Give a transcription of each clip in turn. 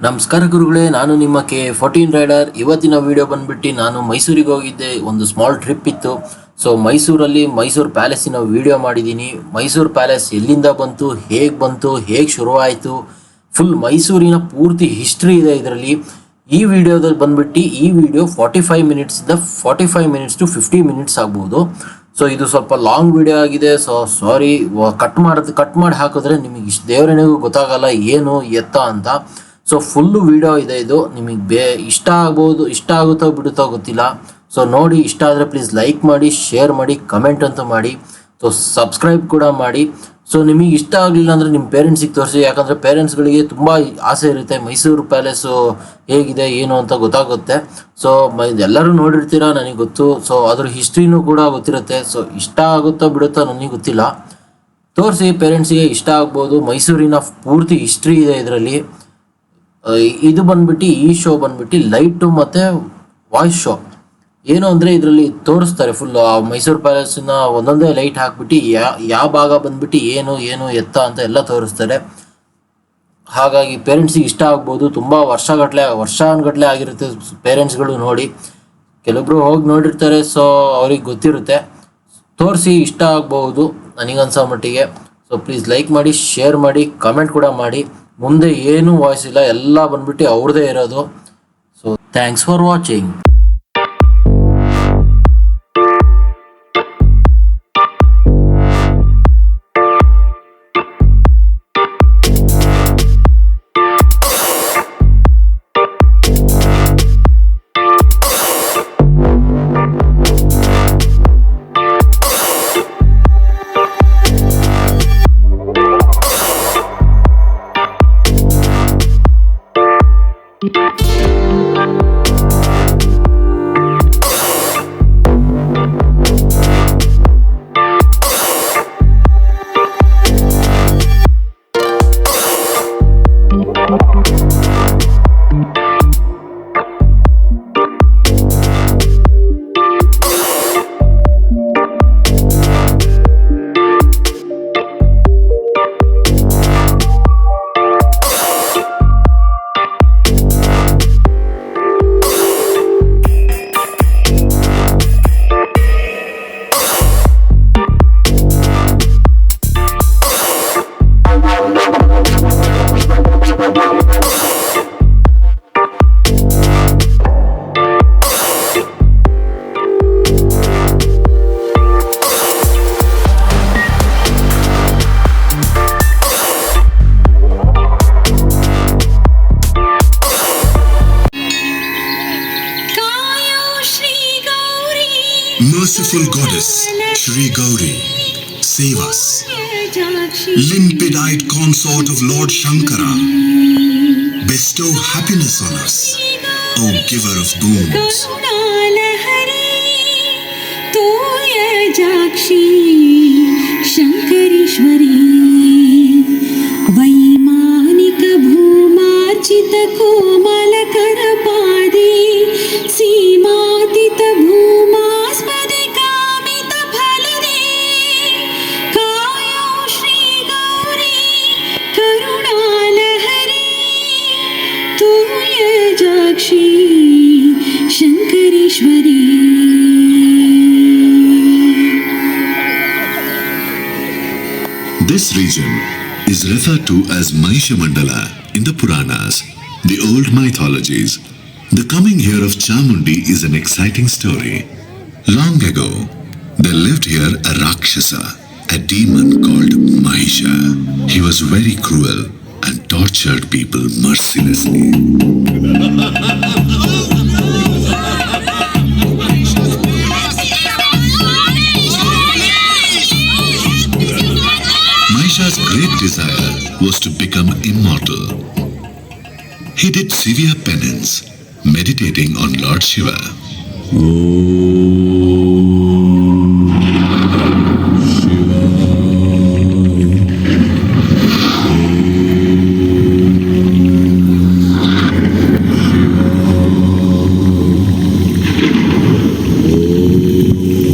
ನಮಸ್ಕಾರ ಗುರುಗಳೇ, ನಾನು ನಿಮ್ಮ K14 ರೈಡರ್. ಇವತ್ತಿನ ವಿಡಿಯೋ ಬಂದ್ಬಿಟ್ಟು ನಾನು ಮೈಸೂರಿಗೆ ಹೋಗಿದ್ದೆ. ಒಂದು ಸ್ಮಾಲ್ ಟ್ರಿಪ್ ಇತ್ತು. ಸೊ ಮೈಸೂರಲ್ಲಿ ಮೈಸೂರು ಪ್ಯಾಲೇಸಿನ ವಿಡಿಯೋ ಮಾಡಿದ್ದೀನಿ. ಮೈಸೂರು ಪ್ಯಾಲೇಸ್ ಎಲ್ಲಿಂದ ಬಂತು, ಹೇಗೆ ಶುರುವಾಯಿತು, ಫುಲ್ ಮೈಸೂರಿನ ಪೂರ್ತಿ ಹಿಸ್ಟ್ರಿ ಇದೆ ಇದರಲ್ಲಿ. ಈ ವಿಡಿಯೋದಲ್ಲಿ ಬಂದ್ಬಿಟ್ಟು ಈ ವಿಡಿಯೋ 45 ಮಿನಿಟ್ಸ್ ಟು 50 ಮಿನಿಟ್ಸ್ ಆಗ್ಬೋದು. ಸೊ ಇದು ಸ್ವಲ್ಪ ಲಾಂಗ್ ವಿಡಿಯೋ ಆಗಿದೆ. ಸೊ ಸಾರಿ, ಕಟ್ ಮಾಡಿ ಹಾಕಿದ್ರೆ ನಿಮಗೆ ಇಷ್ಟು ದೇವರನಿಗೂ ಗೊತ್ತಾಗಲ್ಲ ಏನು ಎತ್ತ ಅಂತ. ಸೊ ಫುಲ್ಲು ವಿಡಿಯೋ ಇದೆ ಇದು. ನಿಮಗೆ ಇಷ್ಟ ಆಗುತ್ತೋ ಬಿಡುತ್ತೋ ಗೊತ್ತಿಲ್ಲ. ಸೊ ನೋಡಿ, ಇಷ್ಟ ಆದರೆ ಪ್ಲೀಸ್ ಲೈಕ್ ಮಾಡಿ, ಶೇರ್ ಮಾಡಿ, ಕಮೆಂಟ್ ಅಂತ ಮಾಡಿ. ಸೊ ಸಬ್ಸ್ಕ್ರೈಬ್ ಕೂಡ ಮಾಡಿ. ಸೊ ನಿಮಗೆ ಇಷ್ಟ ಆಗಲಿಲ್ಲ ಅಂದರೆ ನಿಮ್ಮ ಪೇರೆಂಟ್ಸಿಗೆ ತೋರಿಸಿ. ಯಾಕಂದರೆ ಪೇರೆಂಟ್ಸ್ಗಳಿಗೆ ತುಂಬ ಆಸೆ ಇರುತ್ತೆ ಮೈಸೂರು ಪ್ಯಾಲೇಸು ಹೇಗಿದೆ ಏನು ಅಂತ ಗೊತ್ತಾಗುತ್ತೆ. ಸೊ ಎಲ್ಲರೂ ನೋಡಿರ್ತೀರ, ನನಗೆ ಗೊತ್ತು. ಸೊ ಅದ್ರ ಹಿಸ್ಟ್ರಿನೂ ಕೂಡ ಗೊತ್ತಿರುತ್ತೆ. ಸೊ ಇಷ್ಟ ಆಗುತ್ತೋ ಬಿಡುತ್ತೋ ನನಗೆ ಗೊತ್ತಿಲ್ಲ. ತೋರಿಸಿ, ಪೇರೆಂಟ್ಸಿಗೆ ಇಷ್ಟ ಆಗ್ಬೋದು. ಮೈಸೂರಿನ ಪೂರ್ತಿ ಹಿಸ್ಟ್ರಿ ಇದೆ ಇದರಲ್ಲಿ. ಇದು ಬಂದ್ಬಿಟ್ಟು ಈ ಶೋ ಬಂದ್ಬಿಟ್ಟು ಲೈಟು ಮತ್ತು ವಾಯ್ಸ್ ಶೋ. ಏನು ಅಂದರೆ ಇದರಲ್ಲಿ ತೋರಿಸ್ತಾರೆ ಫುಲ್ ಮೈಸೂರು ಪ್ಯಾಲೇಸಿನ ಒಂದೊಂದೇ ಲೈಟ್ ಹಾಕ್ಬಿಟ್ಟು ಯಾವ ಭಾಗ ಬಂದ್ಬಿಟ್ಟು ಏನು ಎತ್ತ ಅಂತ ಎಲ್ಲ ತೋರಿಸ್ತಾರೆ. ಹಾಗಾಗಿ ಪೇರೆಂಟ್ಸಿಗೆ ಇಷ್ಟ ಆಗ್ಬೋದು. ತುಂಬ ವರ್ಷಾನುಗಟ್ಲೆ ಆಗಿರುತ್ತೆ ಪೇರೆಂಟ್ಸ್ಗಳು ನೋಡಿ. ಕೆಲವೊಬ್ರು ಹೋಗಿ ನೋಡಿರ್ತಾರೆ, ಸೊ ಅವ್ರಿಗೆ ಗೊತ್ತಿರುತ್ತೆ. ತೋರಿಸಿ, ಇಷ್ಟ ಆಗ್ಬೋದು ನನಗನ್ಸೋ ಮಟ್ಟಿಗೆ. ಸೊ ಪ್ಲೀಸ್ ಲೈಕ್ ಮಾಡಿ, ಶೇರ್ ಮಾಡಿ, ಕಮೆಂಟ್ ಕೂಡ ಮಾಡಿ. ಮುಂದೆ ಏನೂ ವಾಯ್ಸ್ ಇಲ್ಲ, ಎಲ್ಲ ಬಂದ್ಬಿಟ್ಟು ಅವ್ರದ್ದೇ ಇರೋದು. So thanks for watching. Merciful Goddess, Shri Gauri, save us. Limpid-eyed consort of Lord Shankara, bestow happiness on us, O giver of boons. Shankarishwari, Vaimanika Bhumarchita Komala Karapadi, Seematita Bhumaspadi Kamita Phalade, Kayo Shri Gauri, Karunalahari, Tuya Jakshi, Shankarishwari. This region is referred to as Mahisha Mandala in the Puranas, the old mythologies. The coming here of Chamundi is an exciting story. Long ago, there lived here a Rakshasa, a demon called Mahisha. He was very cruel and tortured people mercilessly. Mahisha's great desire was to become immortal. He did severe penance, meditating on Lord Shiva.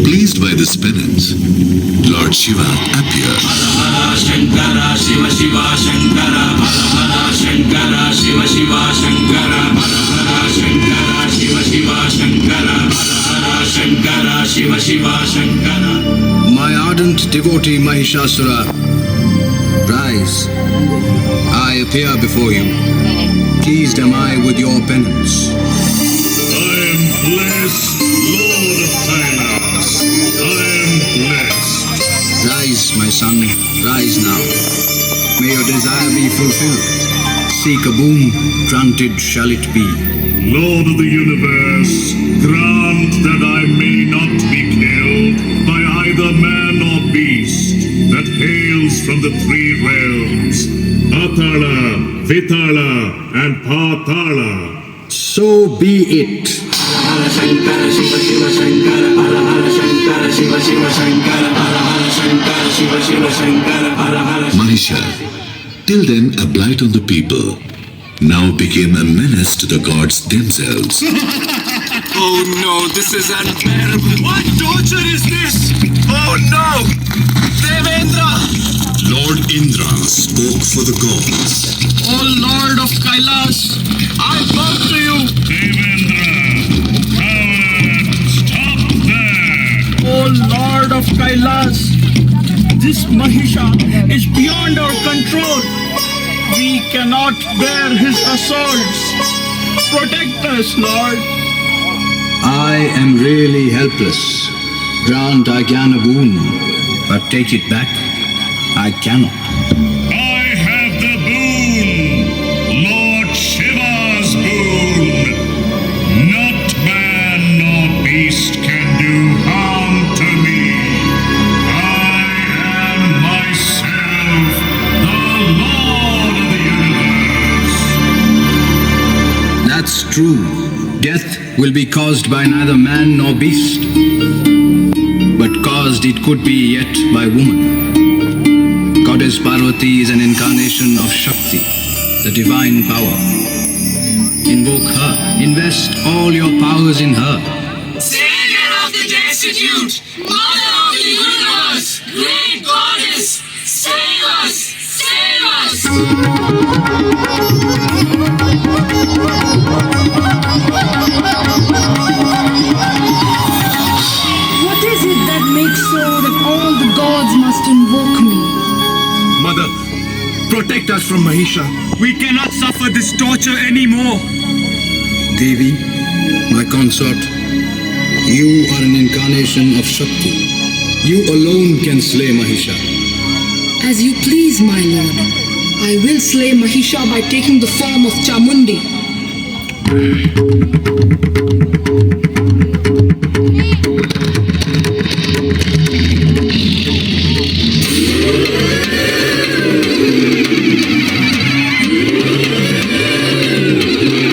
Pleased by this penance, Lord Shiva appears. My ardent devotee Mahishasura, rise. I appear before you. Pleased am I with your penance. I am blessed, Lord of Kailas. I am blessed. Rise, my son, rise now. May your desire be fulfilled. Seek a boon, granted shall it be. Lord of the universe, grant that I may not be killed by either man or beast that hails from the three realms, Atala, Vitala, and Patala. So be it. Mahisha, till then a blight on the people, now became a menace to the gods themselves. Oh no, this is unbearable. What torture is this? Oh no! Devendra! Lord Indra spoke for the gods. Oh Lord of Kailash, I bow to you! Devendra, coward, stop there! Oh Lord of Kailash, this Mahisha is beyond our control. We cannot bear his assaults. Protect us, Lord. I am really helpless. Grant Ajnana boon, but take it back. I cannot. I have the boon, Lord Shiva's boon. Not man nor beast can do harm to me. I am myself the Lord of the universe. That's true. Death will be caused by neither man nor beast, but caused it could be yet by woman. Goddess Parvati is an incarnation of Shakti, the divine power. Invoke her. Invest all your powers in her. Savior of the destitute, Mother of the universe, great goddess, save us, save us! What is it that makes so that all the gods must invoke me? Mother, protect us from Mahisha. We cannot suffer this torture anymore. Devi, my consort, you are an incarnation of Shakti. You alone can slay Mahisha. As you please, my lord. I will slay Mahisha by taking the form of Chamundi.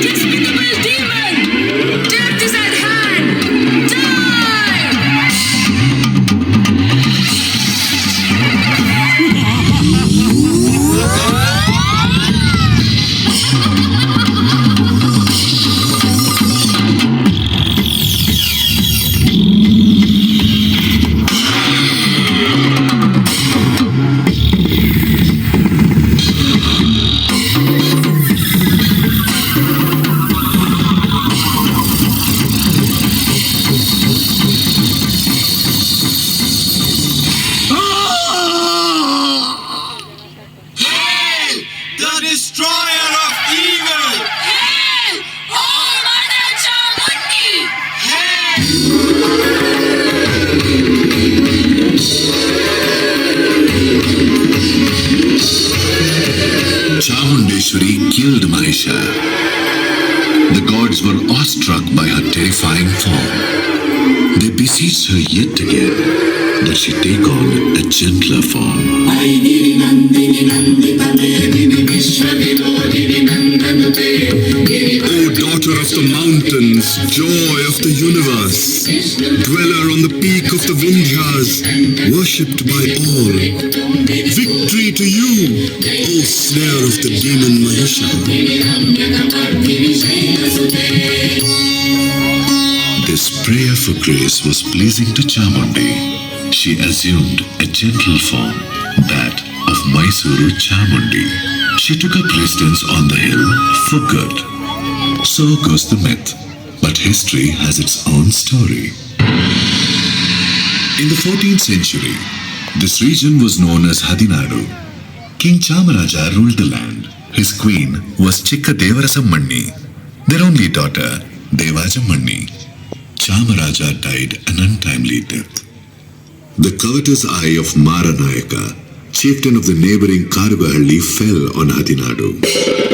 Despicable demon! Death is at hand! Die! Hail, the destroyer of evil! Hail! Oh, Mother Chamundi! Chamundeshwari killed Mahisha. The gods were awestruck by her terrifying form. They beseeched her yet again that she take on a gentler form. O daughter of the mountains, joy of the universe, dweller on the peak of the Vindhyas, worshipped by all, victory to you, O slayer of the demon Mahisha. This prayer for grace was pleasing to Chamundi. She assumed a gentle form, that of Mysuru Chamundi. She took up residence on the hill for good. So goes the myth, but history has its own story. In the 14th century, this region was known as Hadinadu. King Chamaraja ruled the land. His queen was Chikka Devarasammanni. Their only daughter, Devajamanni. Chamaraja died an untimely death. The covetous eye of Maranayaka, chieftain of the neighboring Karugahalli, fell on Hadinadu.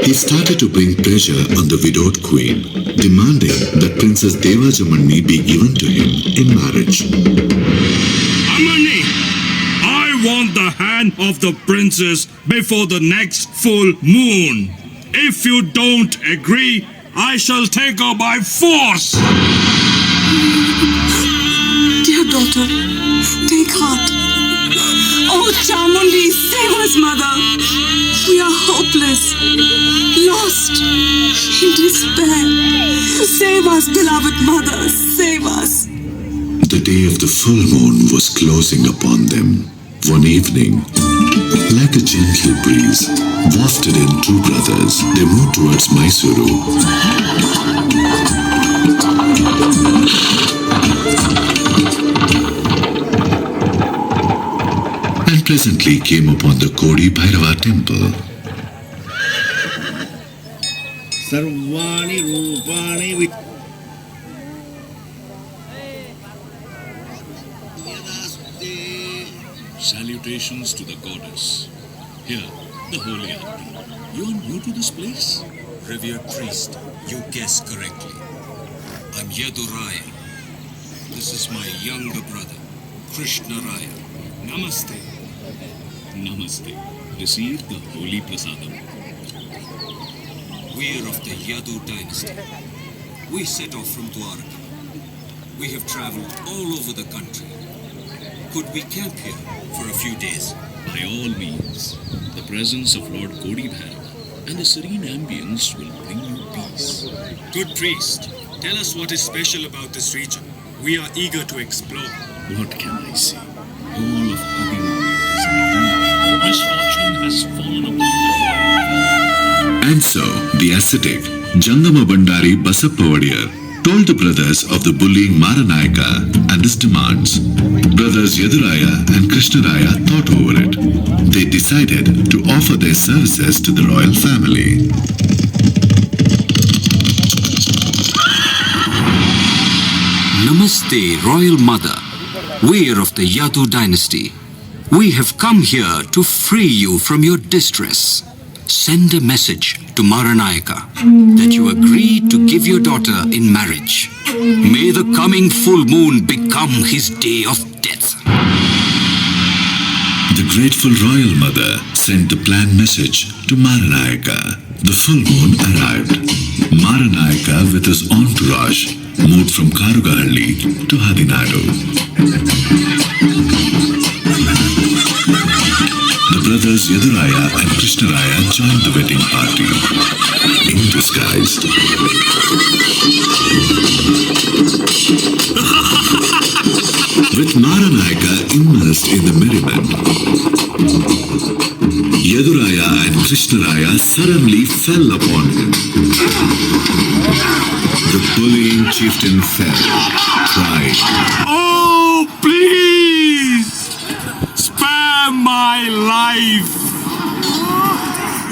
He started to bring pressure on the widowed queen, demanding that Princess Devajamanni be given to him in marriage. Amani, I want the hand of the princess before the next full moon. If you don't agree, I shall take her by force. Dear daughter, take heart. Oh, Chamundi, save us, mother. We are hopeless, lost, in despair. Save us, beloved mother, save us. The day of the full moon was closing upon them. One evening, like a gentle breeze, wafted in two brothers, they moved towards Mysuru. And presently came upon the Kodi Bhairava temple. Sarvani Rupani Salutations to the goddess. Here, the holy auntie. You're new to this place? Revered priest, you guessed correctly. I'm Yaduraya. This is my younger brother, Krishna Raya. Namaste. Namaste. Receive the holy prasadam. We're of the Yadu dynasty. We set off from Dwarka. We have traveled all over the country. Could we camp here for a few days? By all means. The presence of Lord Kodi Bhairava and the serene ambience will bring you peace. Good priest, tell us what is special about this region. We are eager to explore. What can I say? All of Hadinadu is in grief. Misfortune has fallen upon the And so, the ascetic Jangama Bandari Basappa Vadiyar told the brothers of the bullying Maranayaka and his demands. Brothers Yaduraya and Krishnaraya thought over it. They decided to offer their services to the royal family. Namaste, Royal Mother. We are of the Yadu dynasty. We have come here to free you from your distress. Send a message to Maranayaka that you agree to give your daughter in marriage. May the coming full moon become his day of death. The grateful royal mother sent the planned message to Maranayaka. The full moon arrived. Maranayaka with his entourage moved from Karugahalli to Hadinadu. The brothers Yaduraya and Krishnaraya joined the wedding party in disguise. With Maranayaka immersed in the merriment, Yaduraya and Krishnaraya suddenly fell upon him. The bullying chieftain fell, cried, Oh, please! Spare my life!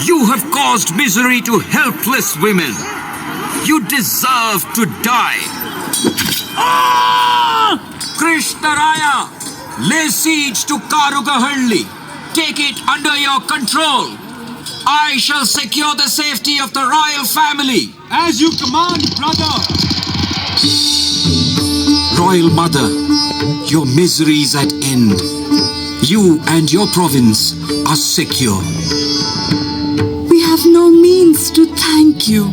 You have caused misery to helpless women. You deserve to die. Krishnaraya, lay siege to Karugahalli. Take it under your control. I shall secure the safety of the royal family. As you command, brother. Royal Mother, your misery is at end. You and your province are secure. We have no means to thank you.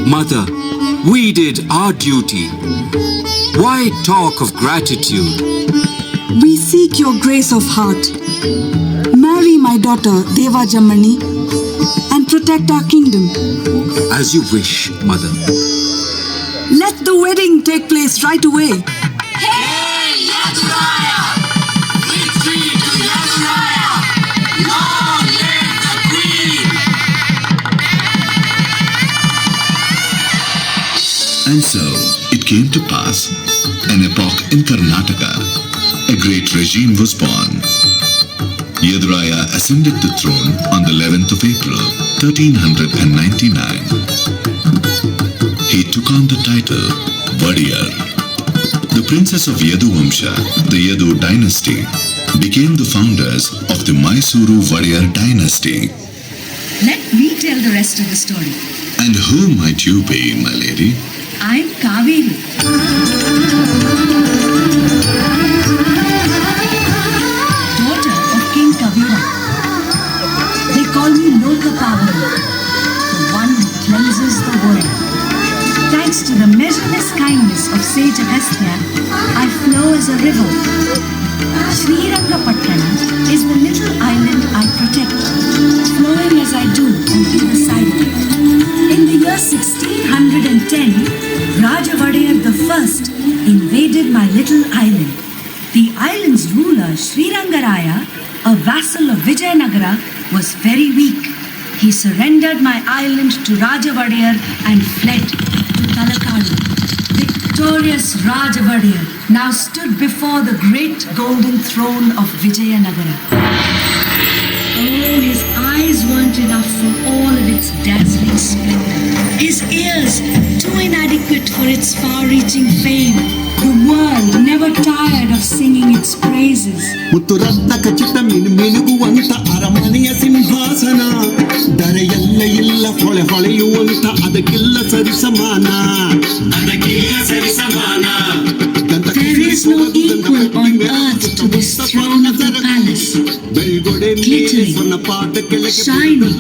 Mother, we did our duty. Why talk of gratitude? We seek your grace of heart. Marry my daughter, Devajamani, and protect our kingdom. As you wish, Mother. Let the wedding take place right away. Hey, Yaduraya! an epoch in Karnataka. A great regime was born. Yaduraya ascended the throne on the 11th of April, 1399. He took on the title Vadiyar. The princes of Yadu Vamsha, the Yadu dynasty, became the founders of the Mysuru Vadiyar dynasty. Let me tell the rest of the story. And who might you be, my lady? I'm Kaveri. Daughter of King Kavira. They call me Lokapavani, the one who cleanses the world. Thanks to the measureless kindness of sage Agastya, I flow as a river. Srirangapatna is the little island I protect, flowing as I do on either side of it. In the year 1610, Rajavadiyar I invaded my little island. The island's ruler, Srirangaraya, a vassal of Vijayanagara, was very weak. He surrendered my island to Rajavadiyar and fled to Talakadu. Victorious Rajavadiyar now stood before the great golden throne of Vijayanagara. Oh, his eyes weren't enough for all of its dazzling splendor. His ears too inadequate for its far-reaching fame. The world never tired of singing its praises. ಮುತ್ತುರತ್ನ ಖಚಿತ ಮಿನುಗುವಂತ ಅರಮನೆಯ ಸಿಂಹಾಸನ ದರೆಯಲ್ಲ ಇಲ್ಲ ಹೊಳೆ ಹೊಳೆಯುವಂತ ಅದಕ್ಕೆಲ್ಲ ಸರಿಸಮಾನ. There is no equal on earth to this throne of the palace. Glittering, shining,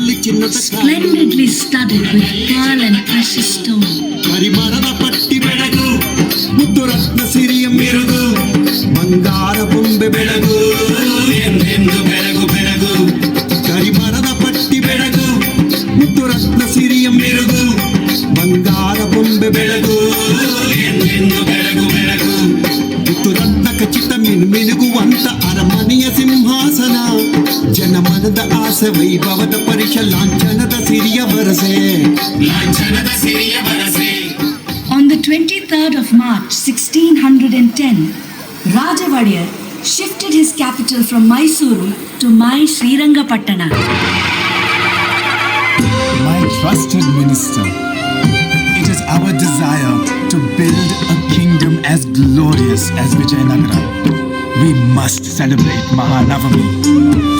splendidly studded with pearl and precious stone. ಪರಿಮಳದ ಪಟ್ಟಿ ಬೆಳಗು ಮುತ್ತುರತ್ನ ಸಿರಿಯ ಮೆರುಗು ಬಂಗಾರ ಬೊಂಬೆ ಬೆಳಗು ಎಂದೆಂದು ಬೆಳಗು ಬೆಳಗು. ಕರಿಮರದ ಪಟ್ಟಿ ಬೆಳಗು ಮುತ್ತುರತ್ನ ಸಿರಿಯ ಮೆರುಗು ಬಂಗಾರ ಬೊಂಬೆ ಬೆಳಗು ಎಂದೆಂದು ಬೆಳಗು ಬೆಳಗು. ಮುತ್ತುರತ್ನ ಖಚಿತ ಮಿನುಗುವಂತ ಅರಮನೆಯ ಸಿಂಹಾಸನ ಜನಮನದ ಆಸೆ ವೈಭವದ ಪರಿಷ ಲಾಂಛನದ ಸಿರಿಯ ವರಸೆ ಲಾಂಛನದ ಸಿರಿಯ ವರಸೆ. On the 23rd of March 1610, Rajavadiyar shifted his capital from Mysore to my Srirangapatna. My trusted minister, it is our desire to build a kingdom as glorious as Vijayanagara. We must celebrate Mahanavami,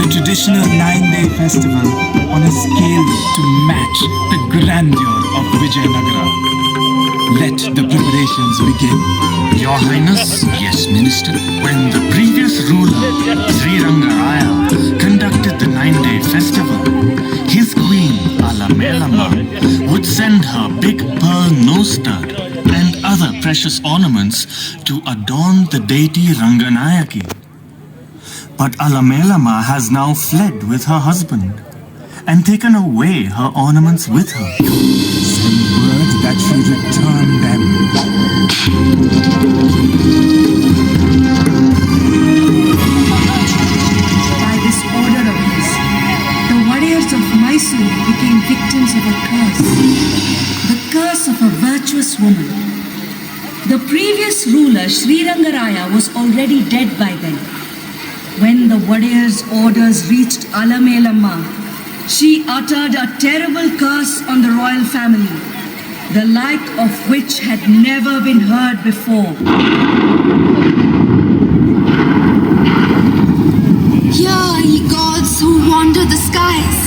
the traditional 9-day festival, on a scale to match the grandeur of Vijayanagara. Let the preparations begin. Your Highness, yes, Minister. When the previous ruler, Srirangaraya, conducted the 9-day festival, his queen, Alamelama, would send her big pearl nose stud and other precious ornaments to adorn the deity Ranganayaki. But Alamelama has now fled with her husband and taken away her ornaments with her. Send word that she return them. By this order of his, the warriors of Mysore became victims of a curse. The curse of a virtuous woman. The previous ruler, Srirangaraya, was already dead by then. When the warriors' orders reached Alamelamma, she uttered a terrible curse on the royal family, the like of which had never been heard before. Hear, ye gods who wander the skies.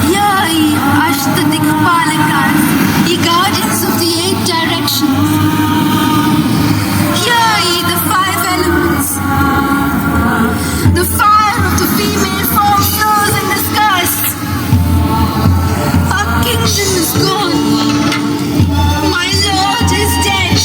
Hear, ye Ashtadikpalakas, ye guardians of the 8 directions. Hear, ye the 5 elements. The fire of the female form flows in the skies. Our kingdom is gone. My lord is dead.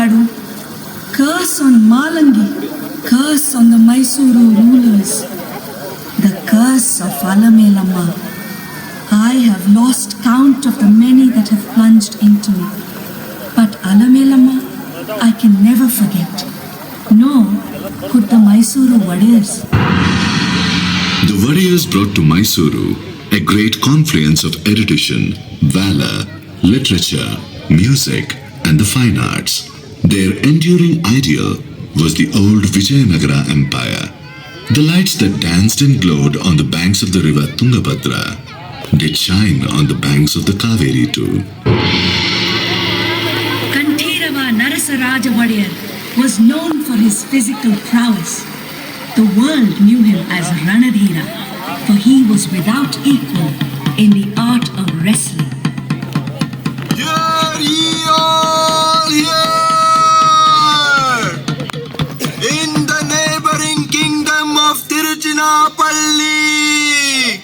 Tamilnadu, curse on Malangi, curse on the Mysuru rulers, the curse of Alamelamma. I have lost count of the many that have plunged into it, but Alamelamma I can never forget, nor could the Mysuru warriors. The warriors brought to Mysuru a great confluence of erudition, valor, literature, music, and the fine arts. Their enduring ideal was the old Vijayanagara Empire. The lights that danced and glowed on the banks of the river Tungabhadra did shine on the banks of the Kaveri too. Kanthirava Narasaraja Vadiyar was known for his physical prowess. The world knew him as Ranadhira, for he was without equal in the art of wrestling. Hear ye all, hear! In the neighboring kingdom of Tiruchinapalli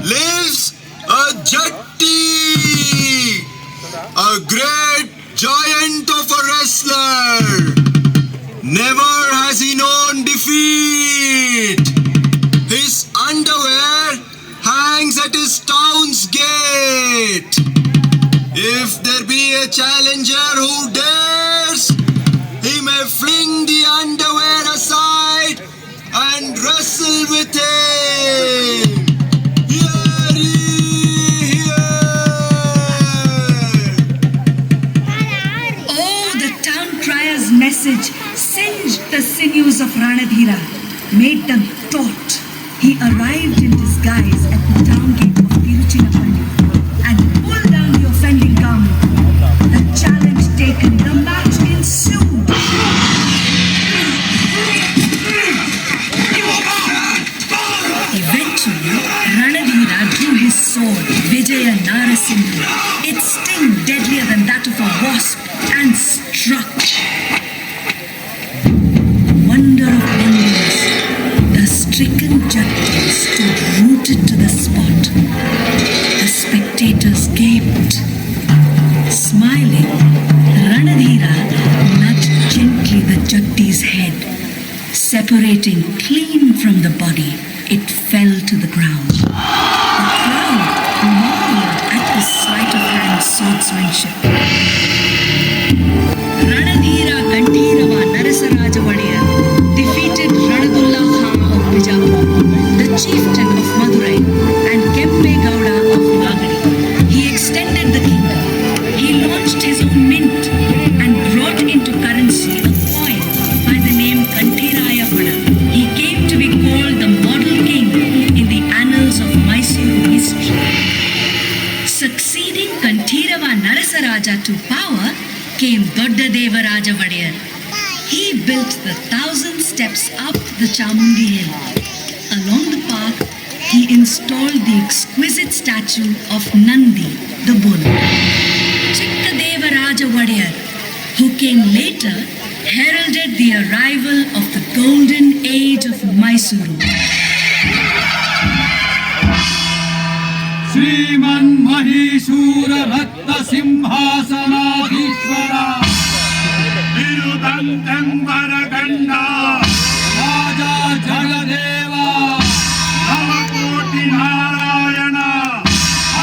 lives a Jatti, a great giant of a wrestler. Never has he known defeat. His underwear hangs at his town's gate. If there be a challenger who dares, he may fling the underwear aside and wrestle with him. Hear ye, hear! Oh, the town crier's message singed the sinews of Ranadhira, made them taut. He arrived in disguise at the town gate of Tiruchinapalli and pulled down the offending garment. The challenge taken, the match ensued. Eventually, Ranadhira drew his sword, Vijaya Narasimha, its sting deadlier than that of a wasp, and struck. Wonder of wonders, the stricken Jatti stood rooted to the spot. The spectators gaped. Smiling, Ranadhira nudged gently the Jatti's head. Separating clean from the body, it fell to the ground. The crowd marveled at the sleight of hand swordsmanship. Ranadhira Kanthirava Narasaraja Vadiyar defeated Ranadullah Khan of Bijapur, the chieftain of Madurai, and Kempe Gowda of Magadi. He extended the kingdom. He launched his own mint and brought into currency a coin by the name Kanthiraya Pada. He came to be called the model king in the annals of Mysore history. Succeeding Kanthirava Narasaraja to power came Dodda Devaraja Vadiyar. He built the 1,000 steps up the Chamundi hill. Along the path, he installed the exquisite statue of Nandi, the bull. Chikkadevaraja Vadiyar, who came later, heralded the arrival of the golden age of Mysuru. Sriman Mahishura Ratna Simhasanadhishwara Virudantembara Raja Jagadeva Navakoti Narayana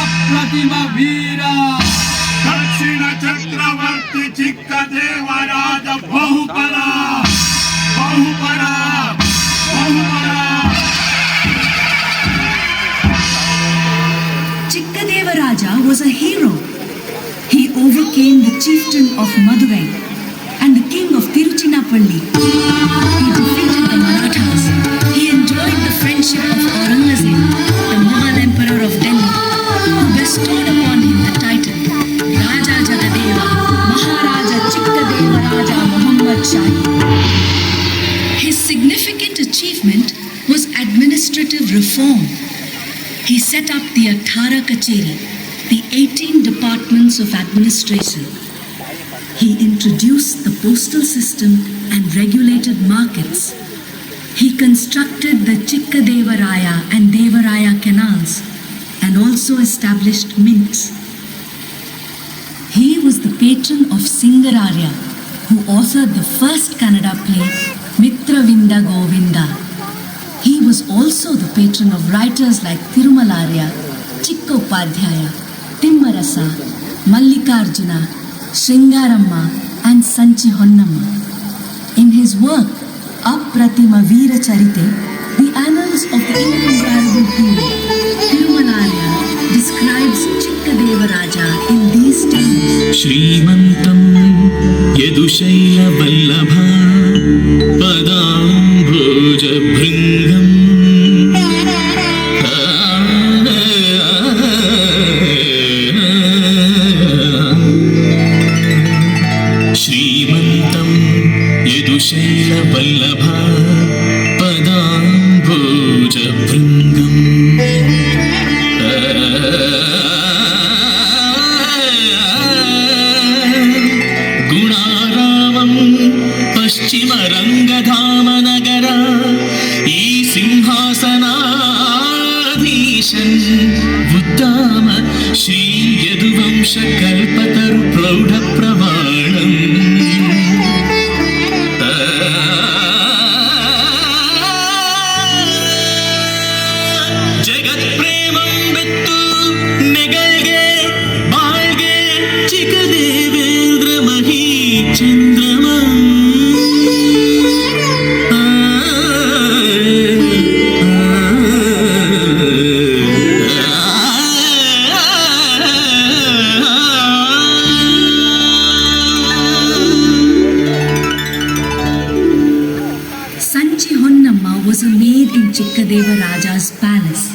Apratima Veera Dakshina Chakravarti Chikkadevaraja Bahupara Bahupara Bahupara. Chikkadevaraja was a hero. He overcame the chieftain of Madurai and the king of Tiruchinapalli. He defeated the Marathas. He enjoyed the friendship of Aurangzeb, the Mughal emperor of Delhi, who bestowed upon him the title Raja Jagadeva Maharaja Chikkadevaraja Muhammad Shahi. His significant achievement was administrative reform. He set up the Athara Kacheri, the 18 departments of administration. He introduced the postal system and regulated markets. He constructed the Chikkadevaraya and Devaraya canals and also established mints. He was the patron of Singararya, who authored the first Kannada play, Mitravinda Govinda. He was also the patron of writers like Tirumalarya, Chikkopadhyaya, Timmarasa, Mallikarjuna, Shringaramma and Sanchi Honnamma. In his work, Apratima Veera Charite, the annals of the incomparable hero, Tirumalarya describes Chikkadevaraja in these terms. Shrimantam Yedushaila Vallabha Padambhoja Bhringam Shrimantam Yedushaila Vallabha Padambhoja Bhringam Gunaramam Paschima Rangadhama Nagara E Simhasanadhishan Buddhama Shri Yaduvamsha Kalpataru Praudha Pravanam Jagat Premam Bettu Negalge Balge Chikkadevendra Mahi Chandramam Sanchi Honnamma was a maid in Chikkadevaraja's palace.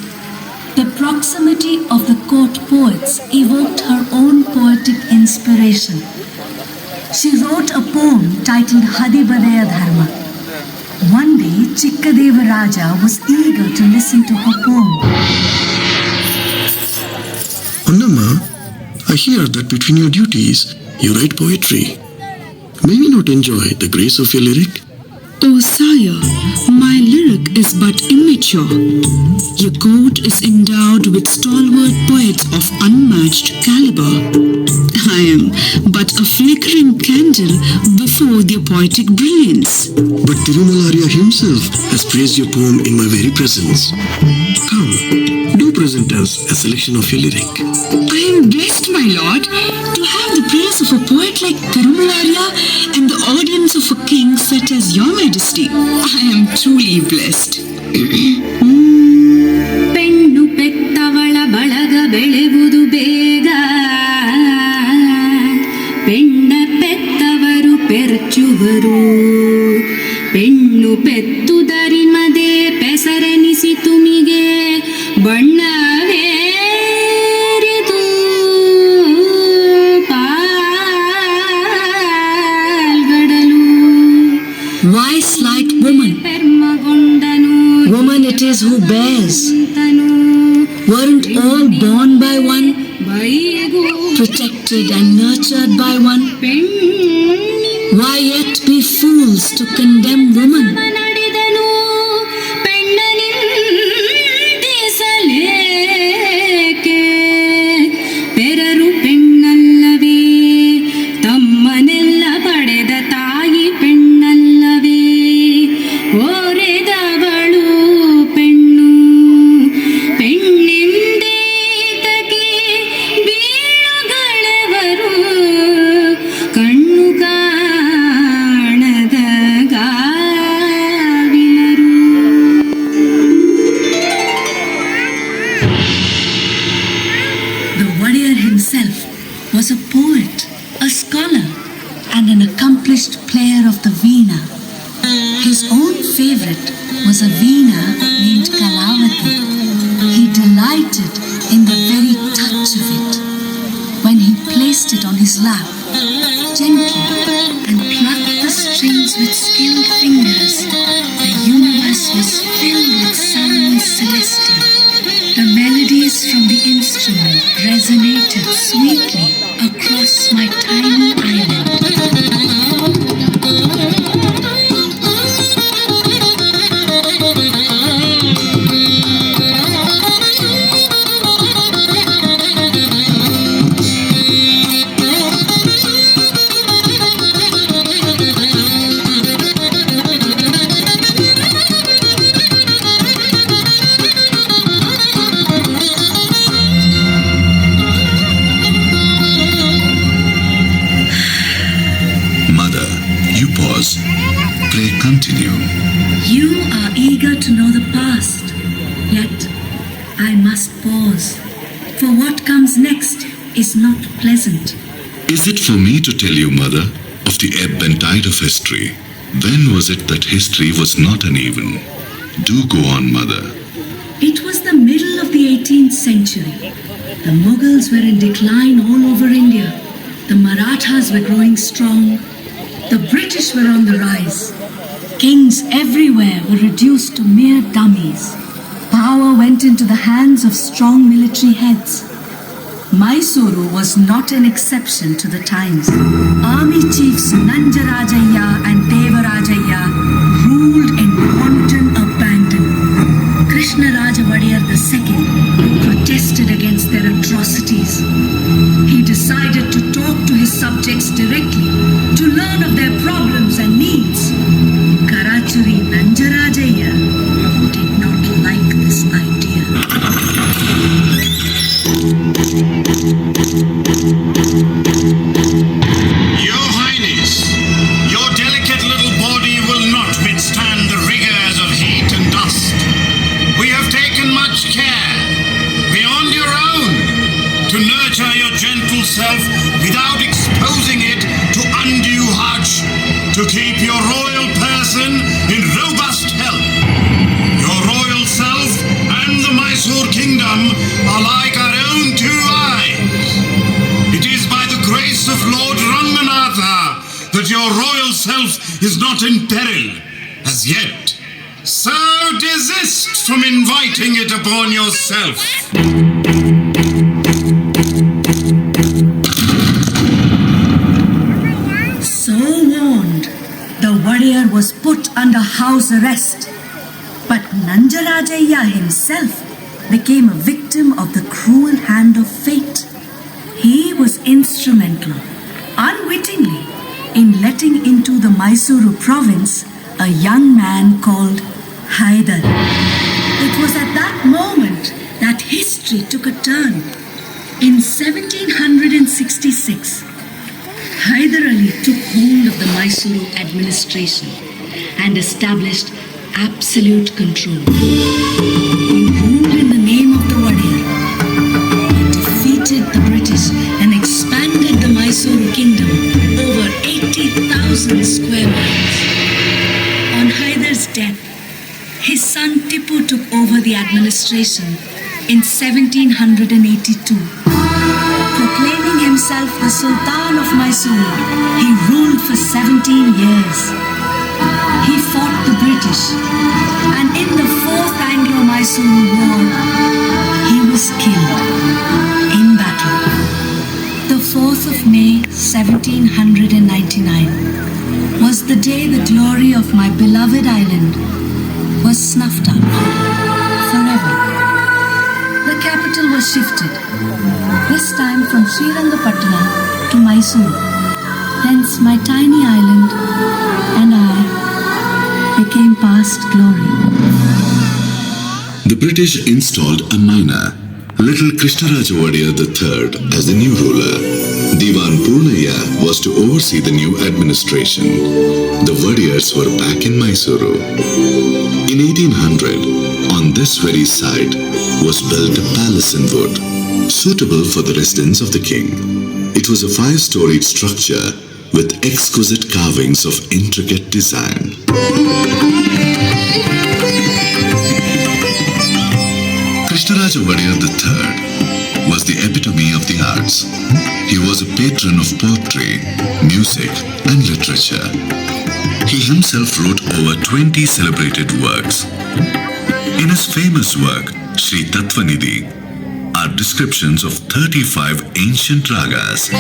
The proximity of the court poets evoked her own poetic inspiration. She wrote a poem titled Hadibadaya Dharma. One day, Chikkadevaraja was eager to listen to her poem. Honnamma, I hear that between your duties, you write poetry. May we not enjoy the grace of your lyric? O sire, my lyric is but immature. Your court is endowed with stalwart poets of unmatched caliber. I am but a flickering candle before their poetic brilliance. But Tirumalarya himself has praised your poem in my very presence. Come, do present us a selection of your lyric. I am blessed, my lord, to have the praise of a poet like Tirumalarya and the audience of a king such as your majesty. I am truly blessed. ಪೆಣ್ಣು ಪೆತ್ತವಳ ಬಳಗ ಬೆಳೆವುದು ಬೇಗ, ಪೆಣ್ಣ ಪೆತ್ತವರು ಪೆರ್ಚುವರು, ಪೆಣ್ಣು ಪೆತ್ತುದರಿಮದೆ ಪೆಸರೆನಿಸಿ ತುಮಿಗೆ ಬಣ್ಣವೇರಿದು ಪಾಲ್ಗಡಲು. Why slight woman? Woman it is who bears. Weren't all born by one, protected and nurtured by one? Why yet be fools to condemn woman? ಪೆರರು ಪೆಣ್ಣಲ್ಲವೇ, ತಮ್ಮನೆಲ್ಲ ಪಡೆದ ತಾಯಿ ಪೆಣ್ಣಲ್ಲವೇ, ಓರೆದವಳು ಪೆಣ್ಣು, ಪೆಣ್ಣೆಂದೇತಕ್ಕೆ ಬೀಳುಗಳೆವರು, ಕಣ್ಣು ಕಾಣದ ಗಾವಿಲರು. The warrior himself was a poet, a scholar, and an accomplished player of the veena. His own favorite was a veena named Kalavati. He delighted in the very touch of it. When he placed it on his lap, gently, and plucked the strings with skilled fingers, the universe was filled with sounds celestial. The melodies from the instrument resonated sweetly across my tiny island. the past. Yet, I must pause, for what comes next is not pleasant. Is it for me to tell you, Mother, of the ebb and tide of history? When was it that history was not uneven? Do go on, Mother. It was the middle of the 18th century. The Mughals were in decline all over India. The Marathas were growing strong. The British were on the rise. Kings everywhere were reduced to mere dummies. Power went into the hands of strong military heads. Mysore was not an exception to the times. Army chiefs Nanjarajaya and Devarajaya ruled in wanton abandon. Krishnaraja Vadiyar II protested against their atrocities. He decided to talk to his subjects directly, to learn of their problems and needs. Karachuri Nanjarajaya did not like this idea. Your Highness, your delicate little body will not withstand the rigors of heat and dust. We have taken much care, beyond your own, to nurture your gentle self without exposing it to undue hardship, to keep your royal person in robust health. Your royal self and the Mysore kingdom are like our own two eyes. It is by the grace of Lord Ranganatha that your royal self is not in peril as yet. So desist from inviting it upon yourself. So warned, the warrior was put under house arrest. But Nanjarajaya himself became a victim of the cruel hand of fate. He was instrumental, unwittingly, in letting into the Mysore province a young man called Haidar. It was at that moment that history took a turn. In 1766, Hyder Ali took hold of the Mysore administration and established absolute control. He ruled in the name of the warrior. He defeated the British and expanded the Mysore kingdom over 80,000 square miles. On Hyder's death, his son Tipu took over the administration in 1782. Proclaiming himself the Sultan of Mysore, he ruled for 17 years. He fought the British, and in the Fourth Anglo-Mysore War, he was killed in battle. The 4th of May, 1799, was the day the glory of my beloved island was snuffed out forever. The capital was shifted, this time from Srirangapatna to Mysore. Hence my tiny island and I became past glory. The British installed a minor, little Krishnaraja Vadiyar III, as the new ruler. Diwan Purnaya was to oversee the new administration. The Vadiyars were back in Mysore. In 1800, on this very site, was built a palace in wood, suitable for the residence of the king. It was a 5-storied structure with exquisite carvings of intricate design. Krishnaraja Vadiyar III was the epitome of the arts. He was a patron of poetry, music, and literature. He himself wrote over 20 celebrated works. In his famous work, Sri Tattvanidhi, are descriptions of 35 ancient ragas.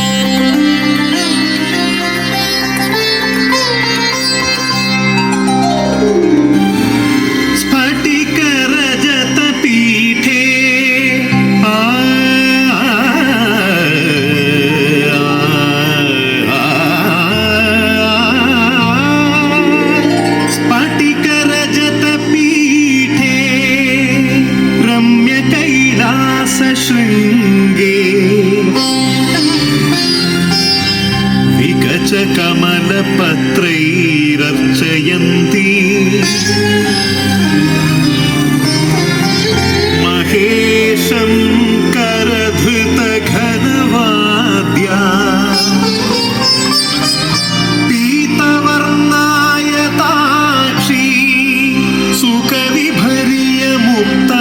Ravi ಭರಿಯ ಮುಕ್ತ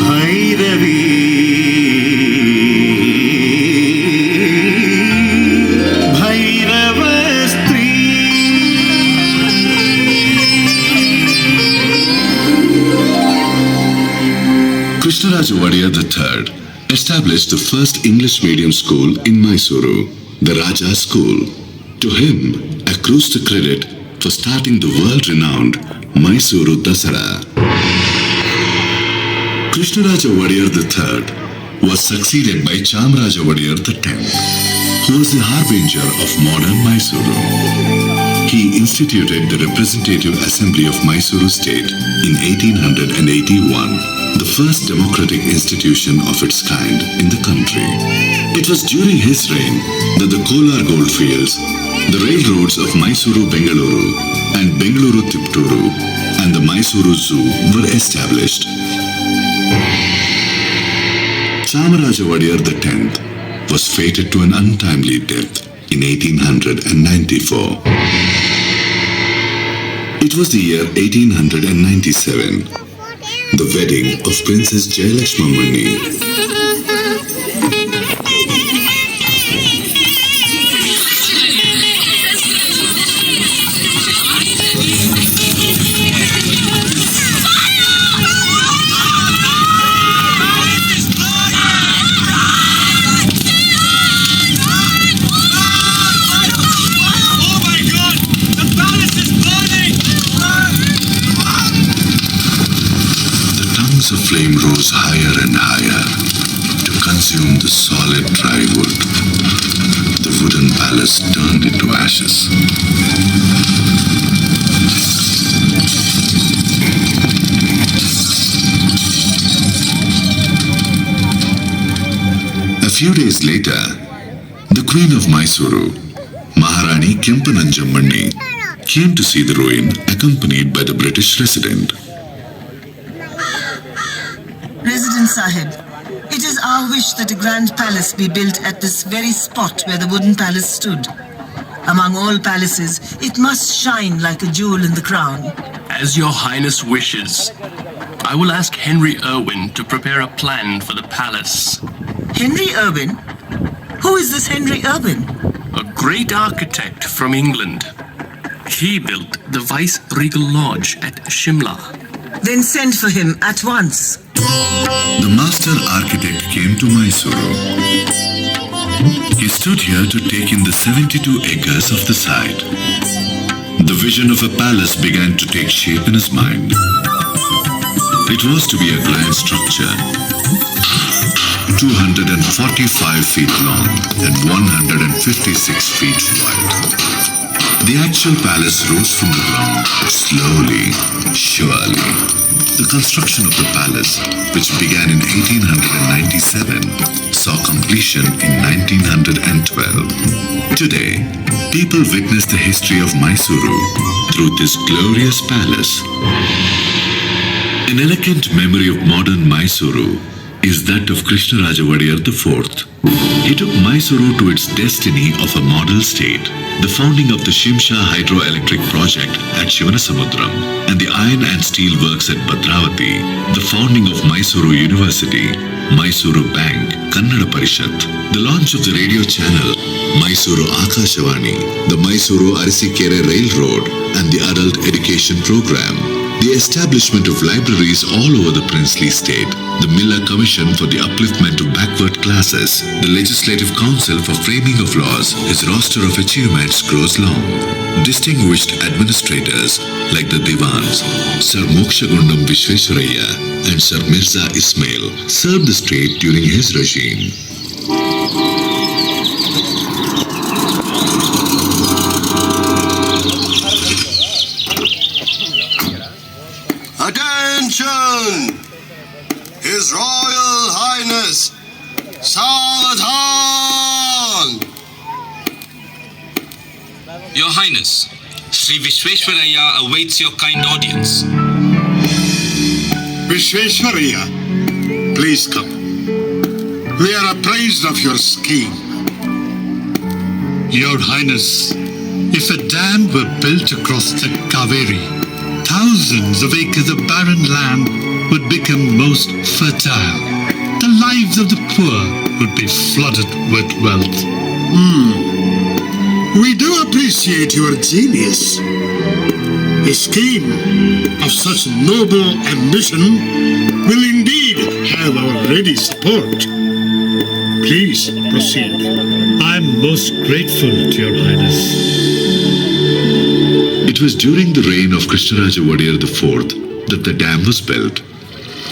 ಭೈರವಿ ಭೈರವ ಸ್ತ್ರೀ. Krishnaraja Wadiyar III established the first English medium school in Mysore, the Raja School. To him accrues the credit for starting the world-renowned Mysore Dasara. Krishnaraja Wadiyar III was succeeded by Chamaraja Wadiyar X, who was the harbinger of modern Mysore. He instituted the Representative Assembly of Mysore State in 1881, the first democratic institution of its kind in the country. It was during his reign that the Kolar goldfields, the railroads of Mysuru-Bengaluru and Bengaluru-Tipturu and the Mysuru Zoo were established. Chamaraja Wadiyar X was fated to an untimely death in 1894. It was the year 1897, the wedding of Princess Jayalakshmamani. The flame rose higher and higher to consume the solid dry wood. The wooden palace turned into ashes. A few days later, the Queen of Mysuru, Maharani Kempananjamani, came to see the ruin accompanied by the British resident. Resident Sahib, it is our wish that a grand palace be built at this very spot where the wooden palace stood. Among all palaces, it must shine like a jewel in the crown. As your highness wishes, I will ask Henry Irwin to prepare a plan for the palace. Henry Irwin? Who is this Henry Irwin? A great architect from England. He built the Vice-Regal Lodge at Shimla. Then send for him at once. The master architect came to Mysore. He stood here to take in the 72 acres of the site. The vision of a palace began to take shape in his mind. It was to be a grand structure, 245 feet long and 156 feet wide. The actual palace rose from the ground slowly, surely. The construction of the palace, which began in 1897, saw completion in 1912. Today, people witness the history of Mysuru through this glorious palace. An elegant memory of modern Mysuru is that of Krishnaraja Wadiyar IV. He took Mysuru to its destiny of a model state, the founding of the Shimsha hydroelectric project at Shivanasamudram and the iron and steel works at Bhadravati, the founding of Mysuru University, Mysuru Bank, Kannada Parishat, the launch of the radio channel Mysuru Akashavani, the Mysuru Arisikere Railroad and the adult education program, the establishment of libraries all over the princely state, the Miller Commission for the upliftment of backward classes, the Legislative Council for framing of laws, his roster of achievements grows long. Distinguished administrators like the Divans, Sir Mokshagundam Vishweswaraya and Sir Mirza Ismail served the state during his regime. Attention! His Royal Highness, Savathan! Your Highness, Sri Vishweswaraya awaits your kind audience. Vishweswaraya, please come. We are apprised of your scheme. Your Highness, if a dam were built across the Kaveri, thousands of acres of barren land would become most fertile. The lives of the poor would be flooded with wealth. We do appreciate your genius. A scheme of such noble ambition will indeed have our ready support. Please proceed. I'm most grateful to your highness. It was during the reign of Krishnaraja Wadiyar IV that the dam was built.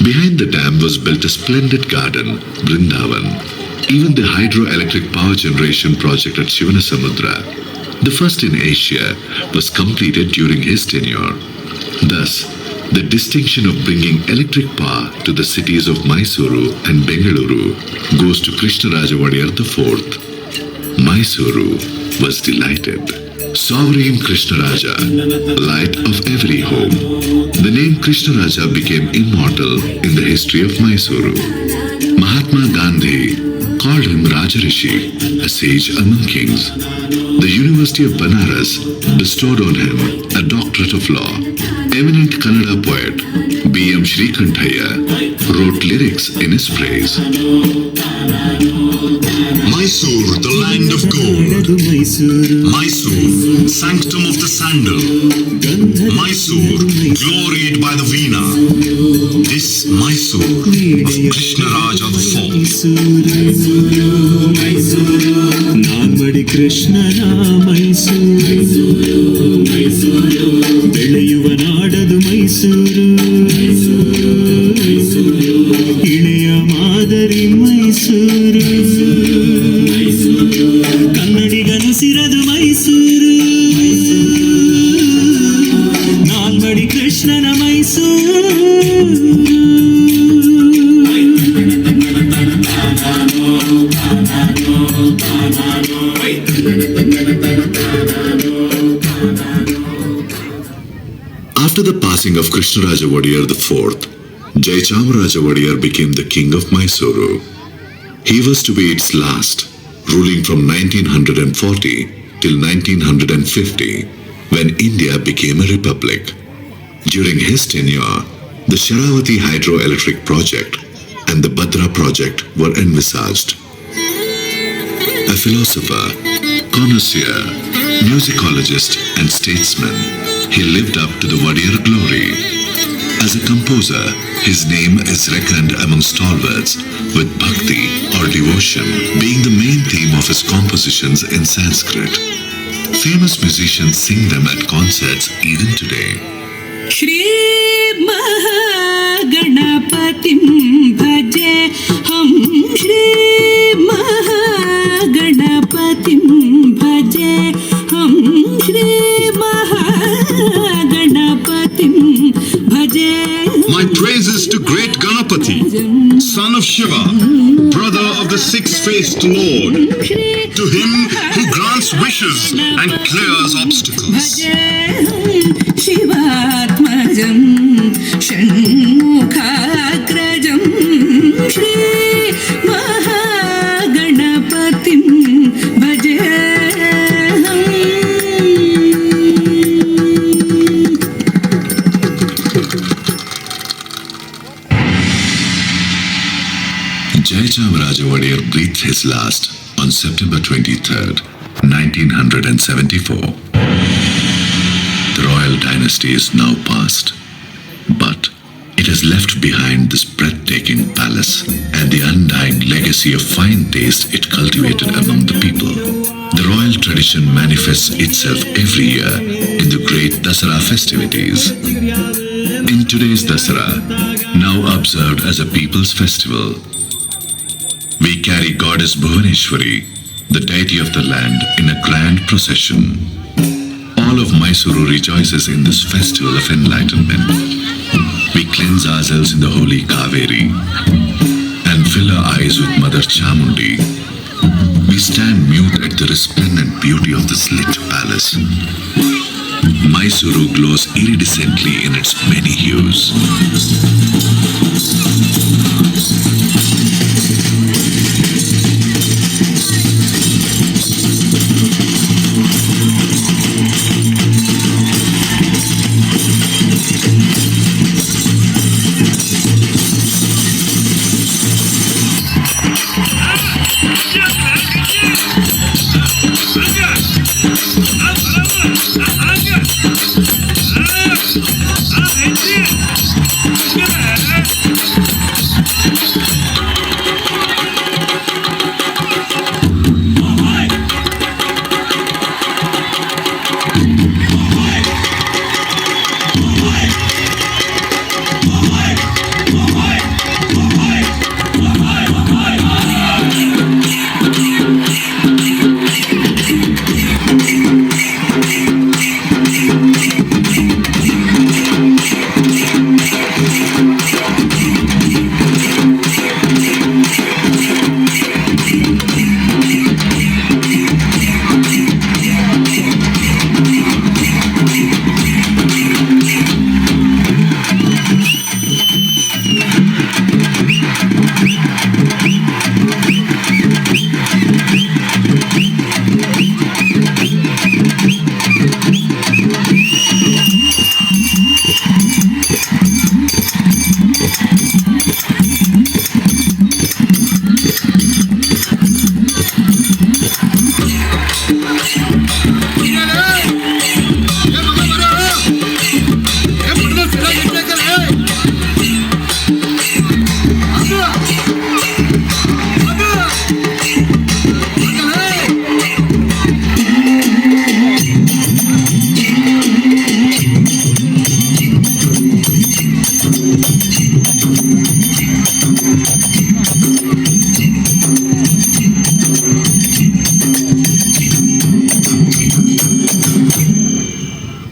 Behind the dam was built a splendid garden, Vrindavan. Even the hydroelectric power generation project at Shivanasamudra, the first in Asia, was completed during his tenure. Thus, the distinction of bringing electric power to the cities of Mysore and Bengaluru goes to Krishnaraja Wadiyar IV. Mysore was delighted. Sovereign Krishnaraja, light of every home. The name Krishnaraja became immortal in the history of Mysore. Mahatma Gandhi called him Rajarishi, a sage among kings. The University of Banaras bestowed on him a doctorate of law. Eminent Kannada poet B.M. Shrikantaya wrote lyrics in his praise. Mysore, the land of gold. Mysore, sanctum of the sandal. Mysore, gloried by the veena. This Mysore of Krishnaraja IV. ನಾಮಡಿ ಕೃಷ್ಣನ ಮೈಸೂರು ಬೆಳೆಯುವ ನಾಡದು ಮೈಸೂರು ಇಳೆಯ ಮಾದರಿ ಮೈಸೂರು ಕನ್ನಡಿಗನು ಸಿರದು ಮೈಸೂರು ನಾಲ್ಮಡಿ ಕೃಷ್ಣನ Mysuru. After the passing of Krishnaraja Wadiyar IV, Jayachamaraja Wadiyar became the king of Mysore. He was to be its last, ruling from 1940 till 1950, when India became a republic. During his tenure, the Sharavati hydroelectric project and the Bhadra project were envisaged. A philosopher, connoisseur, musicologist and statesman, he lived up to the Wadiyar glory. As a composer, his name is reckoned among stalwarts, with bhakti or devotion being the main theme of his compositions in Sanskrit. Famous musicians sing them at concerts even today. Shri Mahaganapatim bhaje hum Shri Mahaganapatim bhaje hum Shri Mahaganapatim bhaje. My praises to great Ganapati, son of Shiva, brother of the six-faced Lord, to him who grants wishes and clears obstacles. Shivatmajam Shanmukhagrajam Shri Mahaganapatim bhajeham. Jayachamaraja Wadiyar breathed his last on September 23rd, 1974. The royal dynasty is now past, but it has left behind this breathtaking palace and the undying legacy of fine taste it cultivated among the people. The royal tradition manifests itself every year in the great Dasara festivities. In today's Dasara, now observed as a people's festival, we carry goddess Bhuvaneshwari, the deity of the land, in a grand procession. All of Mysore rejoices in this festival of enlightenment. We cleanse ourselves in the holy Kaveri and fill our eyes with Mother Chamundi. We stand mute at the resplendent beauty of this lit palace. Mysore glows iridescently in its many hues.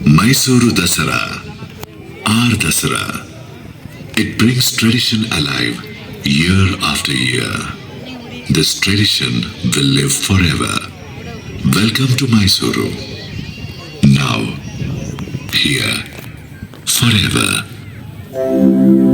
Mysore Dasara, our Dasara. It brings tradition alive year after year. This tradition will live forever. Welcome to Mysore. Now, here, forever.